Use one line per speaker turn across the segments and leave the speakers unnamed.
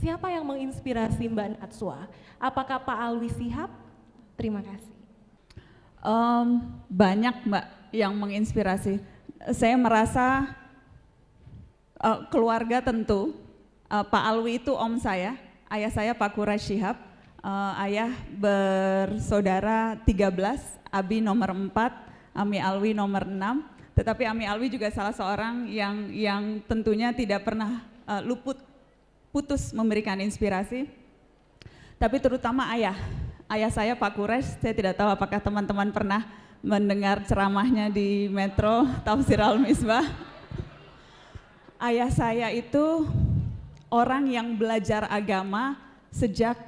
Siapa yang menginspirasi Mbak Natswa? Apakah Pak Alwi Shihab? Terima kasih.
Banyak Mbak yang menginspirasi. Saya merasa keluarga tentu, Pak Alwi itu om saya, ayah saya Pak Quraish Shihab, ayah bersaudara 13, Abi nomor 4, Ami Alwi nomor 6, tetapi Ami Alwi juga salah seorang yang tentunya tidak pernah putus memberikan inspirasi, tapi terutama ayah saya Pak Quraish. Saya tidak tahu apakah teman-teman pernah mendengar ceramahnya di Metro Tafsir Al-Misbah. Ayah saya itu orang yang belajar agama sejak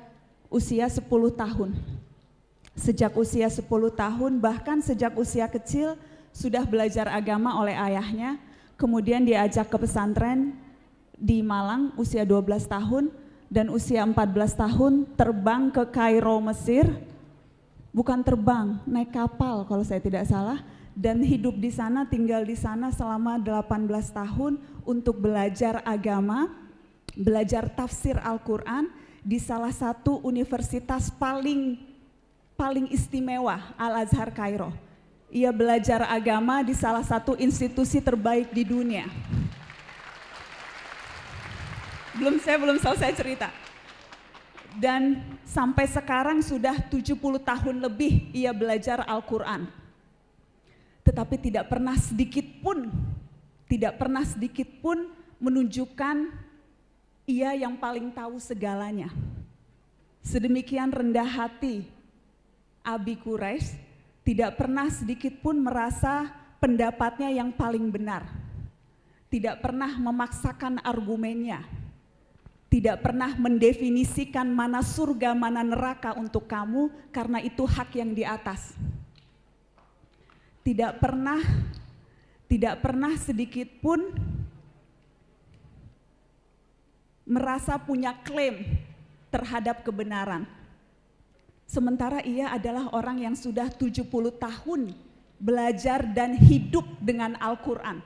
usia 10 tahun. Sejak usia 10 tahun, bahkan sejak usia kecil sudah belajar agama oleh ayahnya, kemudian diajak ke pesantren di Malang usia 12 tahun, dan usia 14 tahun terbang ke Kairo, Mesir. Bukan terbang, naik kapal kalau saya tidak salah, dan hidup di sana, tinggal di sana selama 18 tahun untuk belajar agama, belajar tafsir Al-Quran di salah satu universitas paling istimewa, Al-Azhar Kairo. Ia belajar agama di salah satu institusi terbaik di dunia. Saya belum selesai cerita. Dan sampai sekarang sudah 70 tahun lebih ia belajar Al-Quran. Tetapi tidak pernah sedikit pun menunjukkan ia yang paling tahu segalanya. Sedemikian rendah hati Abi Quraish, tidak pernah sedikit pun merasa pendapatnya yang paling benar. Tidak pernah memaksakan argumennya. Tidak pernah mendefinisikan mana surga, mana neraka untuk kamu, karena itu hak yang di atas. Tidak pernah sedikit pun merasa punya klaim terhadap kebenaran. Sementara ia adalah orang yang sudah 70 tahun belajar dan hidup dengan Al-Quran.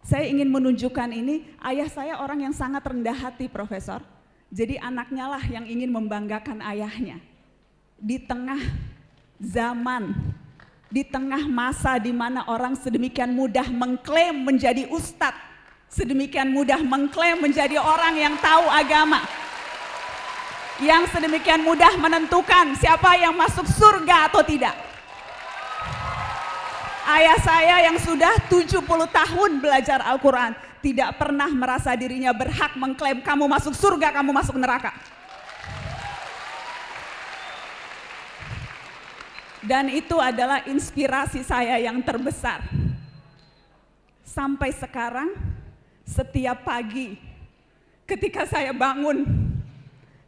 Saya ingin menunjukkan ini, ayah saya orang yang sangat rendah hati, Profesor. Jadi anaknya lah yang ingin membanggakan ayahnya. Di tengah zaman, di tengah masa di mana orang sedemikian mudah mengklaim menjadi ustadz, sedemikian mudah mengklaim menjadi orang yang tahu agama, yang sedemikian mudah menentukan siapa yang masuk surga atau tidak. Ayah saya yang sudah 70 tahun belajar Al-Quran tidak pernah merasa dirinya berhak mengklaim kamu masuk surga, kamu masuk neraka. Dan itu adalah inspirasi saya yang terbesar. Sampai sekarang, setiap pagi ketika saya bangun,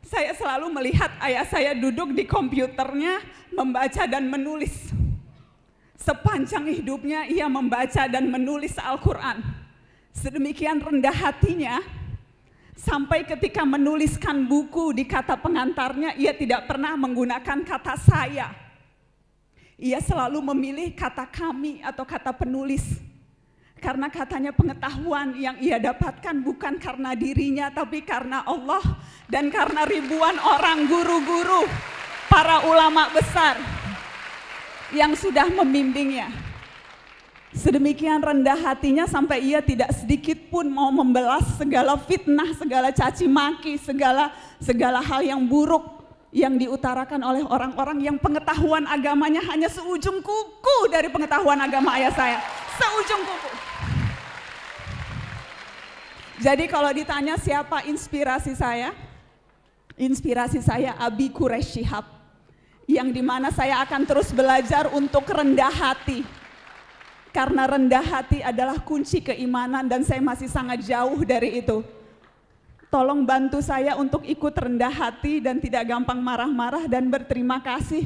saya selalu melihat ayah saya duduk di komputernya membaca dan menulis. Sepanjang hidupnya ia membaca dan menulis Al-Quran. Sedemikian rendah hatinya, sampai ketika menuliskan buku di kata pengantarnya, ia tidak pernah menggunakan kata saya. Ia selalu memilih kata kami atau kata penulis. Karena katanya pengetahuan yang ia dapatkan bukan karena dirinya, tapi karena Allah dan karena ribuan orang guru-guru, para ulama besar yang sudah membimbingnya. Sedemikian rendah hatinya sampai ia tidak sedikit pun mau membelas segala fitnah, segala caci maki, segala hal yang buruk yang diutarakan oleh orang-orang yang pengetahuan agamanya hanya seujung kuku dari pengetahuan agama ayah saya. Seujung kuku. Jadi kalau ditanya siapa inspirasi saya Abi Quraish Shihab. Yang dimana saya akan terus belajar untuk rendah hati. Karena rendah hati adalah kunci keimanan dan saya masih sangat jauh dari itu. Tolong bantu saya untuk ikut rendah hati dan tidak gampang marah-marah dan berterima kasih